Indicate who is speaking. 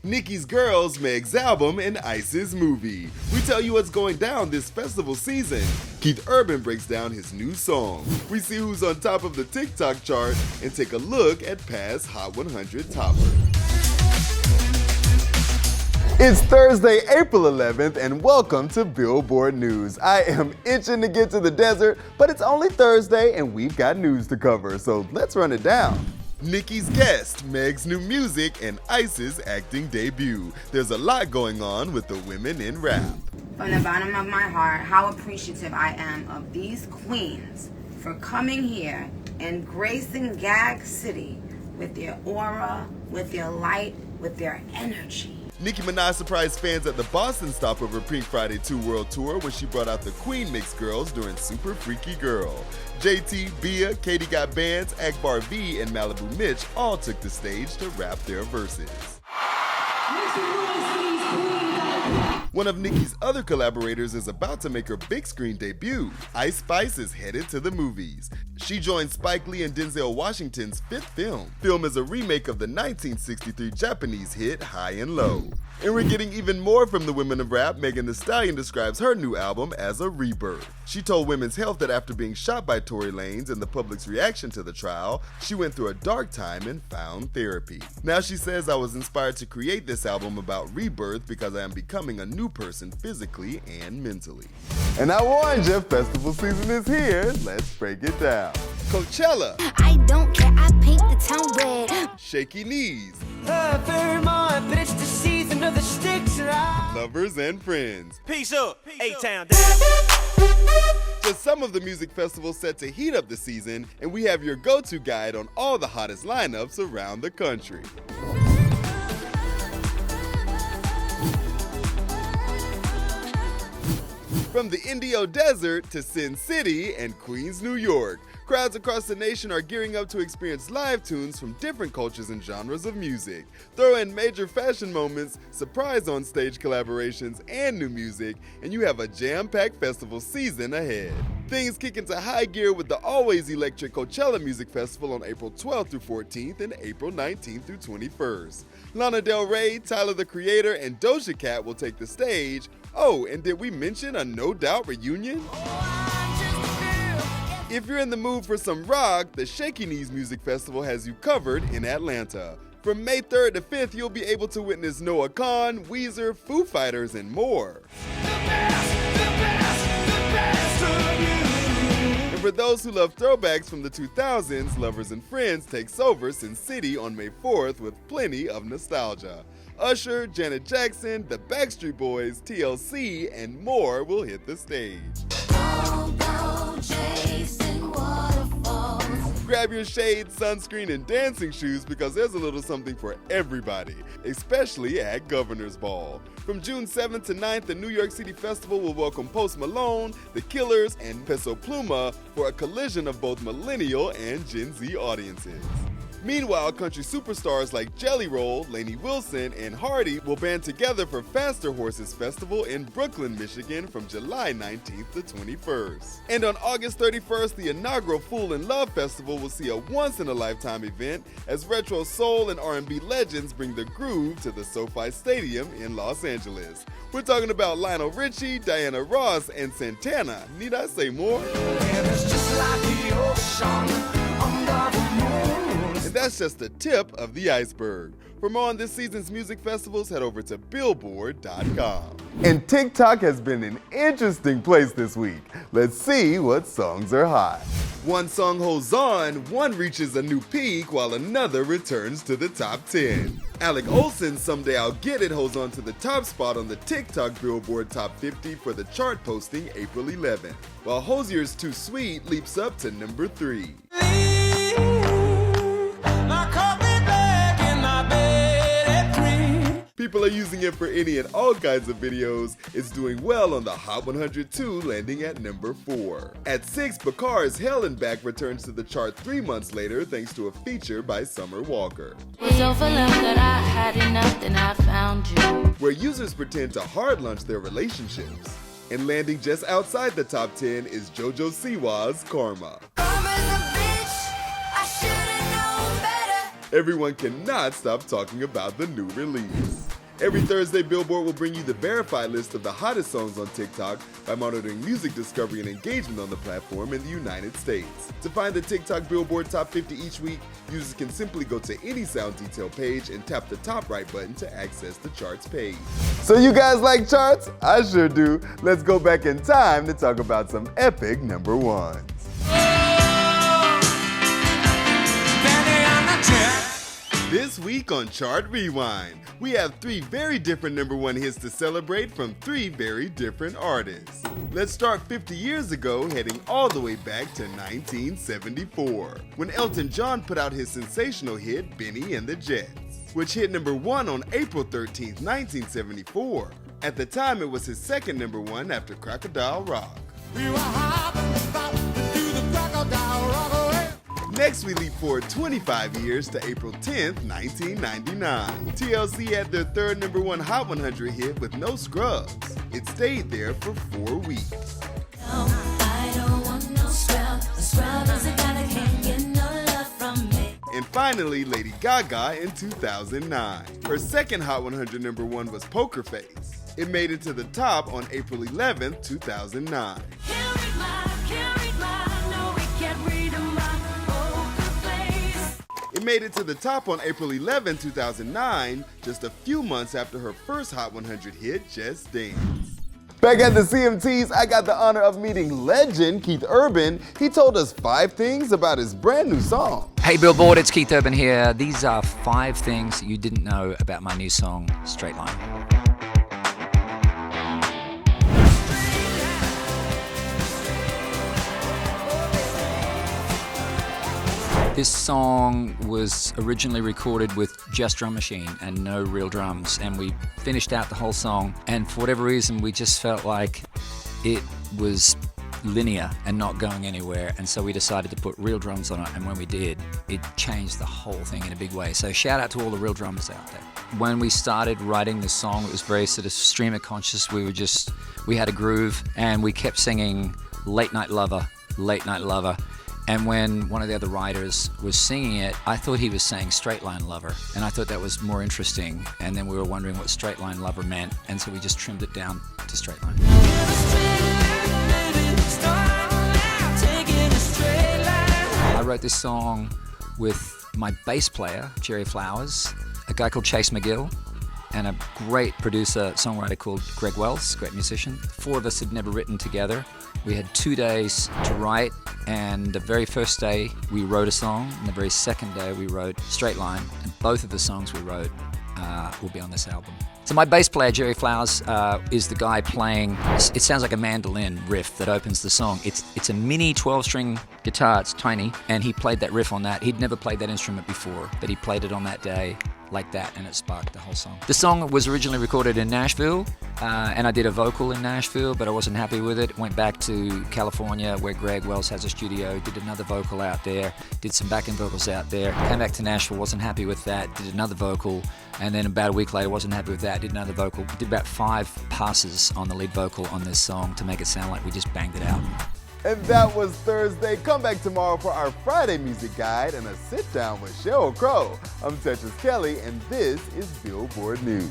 Speaker 1: Nicki's Girls, Meg's album, and Ice's movie. We tell you what's going down this festival season. Keith Urban breaks down his new song. We see who's on top of the TikTok chart and take a look at past Hot 100 toppers. It's Thursday, April 11th, and welcome to Billboard News. I am itching to get to the desert, but it's only Thursday and we've got news to cover, so let's run it down. Nicki's guest, Meg's new music, and Ice's acting debut. There's a lot going on with the women in rap.
Speaker 2: From the bottom of my heart, how appreciative I am of these queens for coming here and gracing Gag City with their aura, with their light, with their energy.
Speaker 1: Nicki Minaj surprised fans at the Boston stop of her Pink Friday 2 World Tour when she brought out the Queen Mix girls during Super Freaky Girl. JT, Bia, Katie Got Bands, Akbar V, and Malibu Mitch all took the stage to rap their verses. One of Nicki's other collaborators is about to make her big screen debut. Ice Spice is headed to the movies. She joined Spike Lee and Denzel Washington's fifth film. Film is a remake of the 1963 Japanese hit High and Low. And we're getting even more from the women of rap. Megan Thee Stallion describes her new album as a rebirth. She told Women's Health that after being shot by Tory Lanez and the public's reaction to the trial, she went through a dark time and found therapy. Now she says, I was inspired to create this album about rebirth because I am becoming a new person physically and mentally. And I warned you, festival season is here. Let's break it down. Coachella.
Speaker 3: I don't care, I paint the town red.
Speaker 1: Shaky Knees.
Speaker 4: Vermont, but it's the season of the sticks and
Speaker 1: Lovers and Friends.
Speaker 4: Peace up, A-Town down.
Speaker 1: Just some of the music festivals set to heat up the season, and we have your go-to guide on all the hottest lineups around the country. From the Indio Desert to Sin City and Queens, New York, crowds across the nation are gearing up to experience live tunes from different cultures and genres of music. Throw in major fashion moments, surprise on-stage collaborations, and new music, and you have a jam-packed festival season ahead. Things kick into high gear with the always electric Coachella Music Festival on April 12th through 14th and April 19th through 21st. Lana Del Rey, Tyler the Creator, and Doja Cat will take the stage. Oh, and did we mention a No Doubt reunion? If you're in the mood for some rock, the Shaky Knees Music Festival has you covered in Atlanta. From May 3rd to 5th, you'll be able to witness Noah Kahan, Weezer, Foo Fighters, and more. And for those who love throwbacks from the 2000s, Lovers and Friends takes over Sin City on May 4th with plenty of nostalgia. Usher, Janet Jackson, the Backstreet Boys, TLC, and more will hit the stage. Grab your shade, sunscreen, and dancing shoes because there's a little something for everybody, especially at Governor's Ball. From June 7th to 9th, the New York City Festival will welcome Post Malone, The Killers, and Peso Pluma for a collision of both millennial and Gen Z audiences. Meanwhile, country superstars like Jelly Roll, Lainey Wilson, and Hardy will band together for Faster Horses Festival in Brooklyn, Michigan from July 19th to 21st. And on August 31st, the inaugural Fool in Love Festival will see a once-in-a-lifetime event as retro soul and R&B legends bring the groove to the SoFi Stadium in Los Angeles. We're talking about Lionel Richie, Diana Ross, and Santana. Need I say more? That's just the tip of the iceberg. For more on this season's music festivals, head over to Billboard.com. And TikTok has been an interesting place this week. Let's see what songs are hot. One song holds on, one reaches a new peak, while another returns to the top 10. Alek Olsen's Someday I'll Get It holds on to the top spot on the TikTok Billboard Top 50 for the chart posting April 11th, while Hozier's Too Sweet leaps up to number 3. People are using it for any and all kinds of videos. It's doing well on the Hot 100 too, landing at number 4. At 6, Bakar's Hell and Back returns to the chart 3 months later thanks to a feature by Summer Walker. Where users pretend to hard launch their relationships. And landing just outside the top 10 is JoJo Siwa's Karma. Everyone cannot stop talking about the new release. Every Thursday, Billboard will bring you the verified list of the hottest songs on TikTok by monitoring music discovery and engagement on the platform in the United States. To find the TikTok Billboard Top 50 each week, users can simply go to any sound detail page and tap the top right button to access the charts page. So you guys like charts? I sure do. Let's go back in time to talk about some epic number ones. This week on Chart Rewind, we have 3 very different number 1 hits to celebrate from 3 very different artists. Let's start 50 years ago, heading all the way back to 1974, when Elton John put out his sensational hit, Benny and the Jets, which hit number 1 on April 13, 1974. At the time, it was his second number 1 after Crocodile Rock. We were hopping about to do the Crocodile Rock away. Next, we leap forward 25 years to April 10th, 1999. TLC had their third number 1 Hot 100 hit with No Scrubs. It stayed there for 4 weeks.
Speaker 5: No, I don't want no scrub. A scrub is a guy that can't get no love from me.
Speaker 1: And finally, Lady Gaga in 2009. Her second Hot 100 number 1 was Poker Face. It made it to the top on April 11th, 2009. It made it to the top on April 11, 2009, just a few months after her first Hot 100 hit, Just Dance. Back at the CMTs, I got the honor of meeting legend Keith Urban. He told us 5 things about his brand new song.
Speaker 6: Hey Billboard, it's Keith Urban here. These are 5 things you didn't know about my new song, Straight Line. This song was originally recorded with just drum machine and no real drums, and we finished out the whole song, and for whatever reason we just felt like it was linear and not going anywhere, and so we decided to put real drums on it, and when we did, it changed the whole thing in a big way. So shout out to all the real drummers out there. When we started writing the song, it was very sort of stream of conscious. We had a groove, and we kept singing Late Night Lover, Late Night Lover. And when one of the other writers was singing it, I thought he was saying straight line lover, and I thought that was more interesting. And then we were wondering what straight line lover meant, and so we just trimmed it down to straight line. I wrote this song with my bass player, Jerry Flowers, a guy called Chase McGill, and a great producer, songwriter called Greg Wells, great musician. 4 of us had never written together. We had 2 days to write, and the very first day we wrote a song, and the very second day we wrote Straight Line, and both of the songs we wrote will be on this album. So my bass player, Jerry Flowers, is the guy playing, it sounds like a mandolin riff that opens the song. It's a mini 12-string guitar, it's tiny, and he played that riff on that. He'd never played that instrument before, but he played it on that day like that, and it sparked the whole song. The song was originally recorded in Nashville, and I did a vocal in Nashville, but I wasn't happy with it. Went back to California, where Greg Wells has a studio, did another vocal out there, did some backing vocals out there, came back to Nashville, wasn't happy with that, did another vocal, and then about a week later, wasn't happy with that, did another vocal. Did about 5 passes on the lead vocal on this song to make it sound like we just banged it out.
Speaker 1: And that was Thursday. Come back tomorrow for our Friday music guide and a sit down with Sheryl Crow. I'm Tetris Kelly, and this is Billboard News.